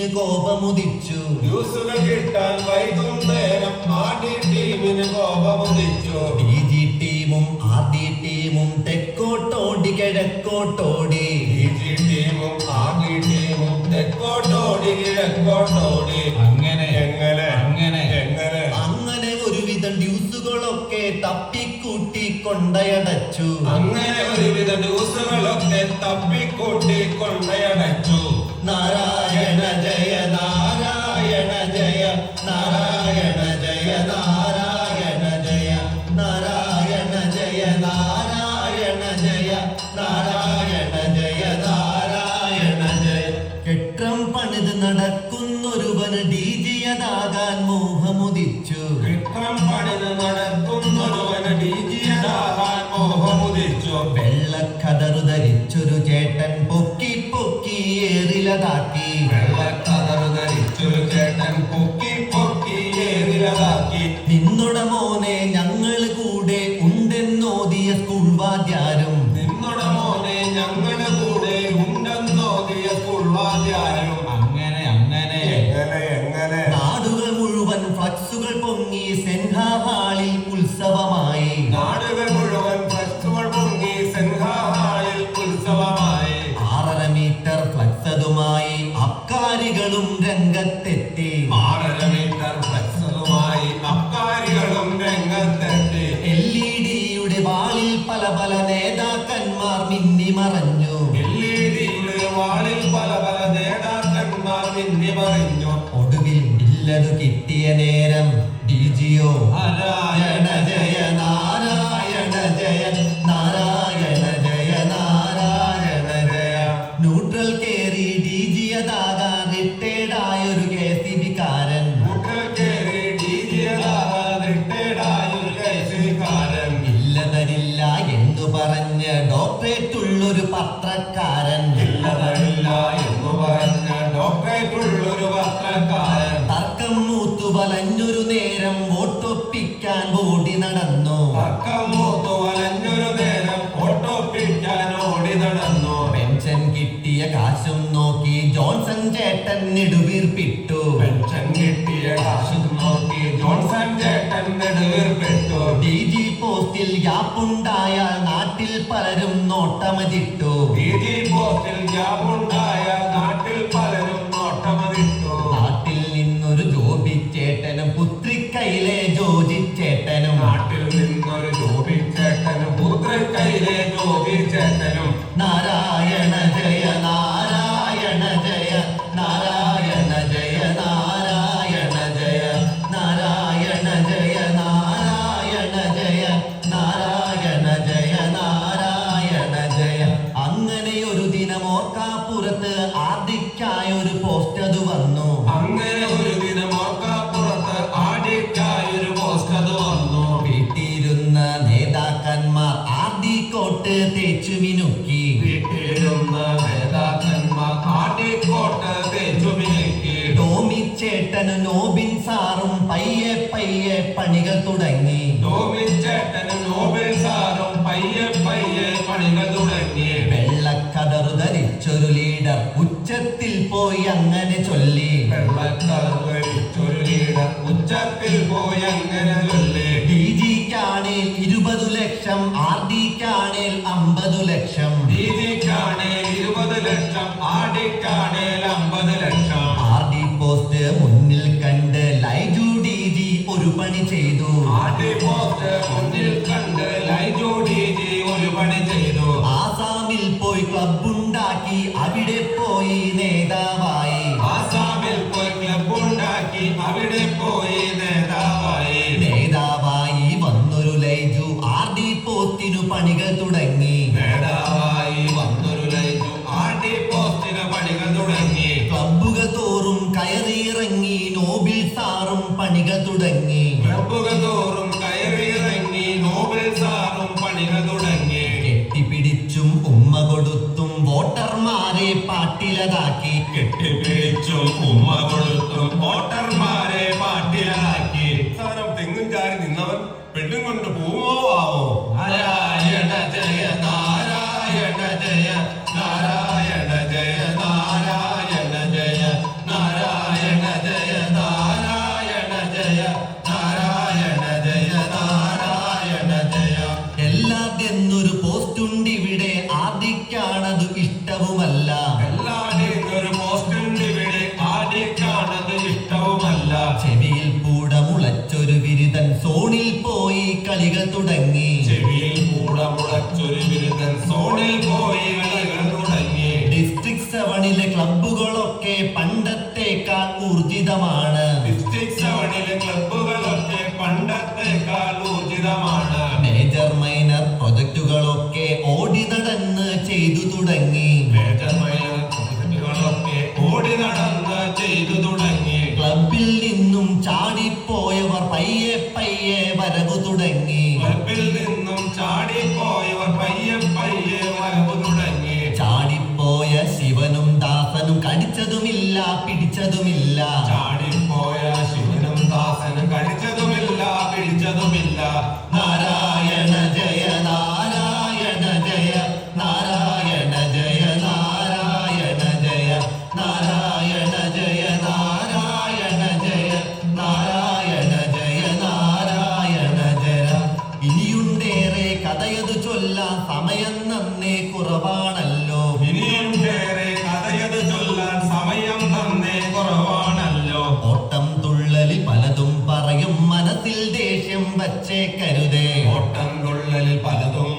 ടീമിന് കോപമുദിച്ചു. ന്യൂസുകൾ കിട്ടാൻ വൈകും നേരം ആദ്യ ടീമിന് കോപമുദിച്ചു. DG ടീമും RD ടീമും തെക്കോട്ടോടി കിഴക്കോട്ടോടി. DG ടീമും RD ടീമും തെക്കോട്ടോടി കിഴക്കോട്ടോടി. അങ്ങനെ ഒരുവിധം ഡ്യൂസുകളൊക്കെ തപ്പിക്കൂട്ടി കൊണ്ടയടച്ചു. നാരായണ ജയ നാരായണ ജയ നാരായണ ജയ നാരായണ ജയ നാരായണ ജയ നാരായണ ജയ നാരായണ ജയ നാരായണ ജയ. കെട്ടം പണിത് നടക്കുന്നൊരുവന് DG-യതാകാൻ മോഹമുദിച്ചു. വെള്ളക്കതറു ധരിച്ചൊരു ചേട്ടൻ പൊക്കി പൊക്കി ഏറിലതാക്കി. നിന്നുട മോനെ ഞങ്ങൾ കൂടെ ഉണ്ടെന്നോദിയ സ്കൂൾ വാദ്യാരും. നാടുകൾ മുഴുവൻ ഫ്ലക്സുകൾ പൊങ്ങി സെൻഹാ ഹാളിൽ ഉത്സവമായി. 6.5 മീറ്റർ ഫ്ലക്സതുമായി അബ്കാരികളും രംഗത്തെത്തി. LED-യുടെ വാളിൽ പല പല നേതാക്കന്മാർ മിന്നിമറഞ്ഞു. ഒടുവിൽ ബില്ലതു കിട്ടിയ നേരം DG-യോ നാരായണ ജയ നാരായണ ജയ നാരായണ ജയ നാരായണ ജയ. ന്യൂട്രൽ കേറി DG-യതാകാൻ റിട്ടേർഡായൊരു KCB-കാരൻ. ഇല്ല തരില്ല എന്നു പറഞ്ഞ് ഡോക്ടറേറ്റുള്ളൊരു പത്രക്കാരൻ. തർക്കം മൂത്തു വലഞ്ഞൊരു നേരം വോട്ടൊപ്പിക്കാൻ ഓടി നടന്നു. പെൻഷൻ കിട്ടിയ കാശും നോക്കി ജോൺസൺ ചേട്ടൻ നെടുവീർപ്പിട്ടു. DG പോസ്റ്റിൽ ഗ്യാപ്പുണ്ടായാൽ നാട്ടിൽ പലരും നോട്ടമതിട്ടു. നാട്ടിൽ നിന്നൊരു ജോബിച്ചേട്ടനും പുത്രിക്കയിലെ ജോജിച്ചേട്ടനും. നാരായണ ജയ നാരായണ ജയ നാരായണ ജയ നാരായണ ജയ നാരായണ ജയ നാരായണ ജയ നാരായണ ജയ നാരായണ ജയ. അങ്ങനെ ഒരു ദിനം ഓർക്കാപ്പുറത്ത് ആദിക്കായൊരു പോസ്റ്റ് അത് വന്നു. വീട്ടിയിരുന്ന നേതാക്കന്മാർ RD കോട്ട് തേച്ചു മിനുക്കി. ടോമിച്ചേട്ടന് നോബിൻ സാറും പയ്യെ പയ്യെ പണികൾ തുടങ്ങി. വെള്ളക്കതറു ധരിച്ചൊരു ലീഡർ ഉച്ചത്തിൽ പോയി അങ്ങനെ ചൊല്ലി. DG-ക്കാണേൽ 20 ലക്ഷം, RD-ക്കാണേൽ 50 ലക്ഷം. RD പോസ്റ്റ് മുന്നിൽ കണ്ട് ലൈജു DG ഒരു പണി ചെയ്തു. ആസാമിൽ പോയി ക്ലബുണ്ടാക്കി അവിടെ പോയി നേതാവായി. നേതാവായി വന്നൊരു ലൈജു RD പോസ്റ്റിനു പണികൾ തുടങ്ങി. ക്ലബുകൾ തോറും കയറിയിറങ്ങി നോബിൽ സാറും പണികൾ തുടങ്ങി. കെട്ടിപ്പിടിച്ചും ഉമ്മ കൊടുത്തും വോട്ടർമാരെ പാട്ടിലതാക്കി. തെങ്ങും ചാരി നിന്നവൻ പെണ്ണും കൊണ്ട് പോവോ ആവോ. നാരായണ ജയ നാരായണ ജയ നാരായണ ജയ നാരായണ ജയ നാരായണ ക്ലബ്ബുകളൊക്കെ പണ്ടത്തേക്കാൾ ഊർജിതമാണ്. ഡിസ്ട്രിക്ട് 7-ലെ ക്ലബ്ബുകളൊക്കെ പണ്ടത്തേക്കാൾ ഊർജിതമാണ്. മേജർ മൈനർ പ്രൊജക്ടുകളൊക്കെ ഓടി നടന്ന് ചെയ്തു തുടങ്ങി. മേജർ മൈനർ പ്രൊജക്ടുകളൊക്കെ ഓടി നടന്ന് ചെയ്തു തുടങ്ങി. ക്ലബിൽ നിന്നും ചാടിപ്പോയവർ പയ്യെ പയ്യെ വരവു തുടങ്ങി. ക്ലബിൽ നിന്നും ചാടിപ്പോയവർ പയ്യെ പയ്യെ വരവ് തുടങ്ങി. ചാടിപ്പോയ ശിവനും ദാസനും കടിച്ചതുമില്ല പിടിച്ചതുമില്ല. ചാടിപ്പോയ ശിവനും ദാസനും കടിച്ചതുമില്ല പിടിച്ചതുമില്ല. നാരായണ ജയ നാരായണ ജയ നാരായണ ജയ നാരായണ ജയ നാരായണ ജയ നാരായണ ജയ നാരായണ ജയ നാരായണ ജയ. ഇനിയുണ്ടേറെ കഥയതു ചൊല്ലാൻ സമയം നന്നേ കുറവാണല്ലോ. ഇനിയും വേറെ കഥയത് ചൊല്ലാൻ സമയം നന്നേ കുറവാണല്ലോ. ഓട്ടം തുള്ളലിൽ പലതും പറയും മനസ്സിൽ ദേഷ്യം വച്ചേക്കരുതേ. ഓട്ടം തുള്ളലിൽ പലതും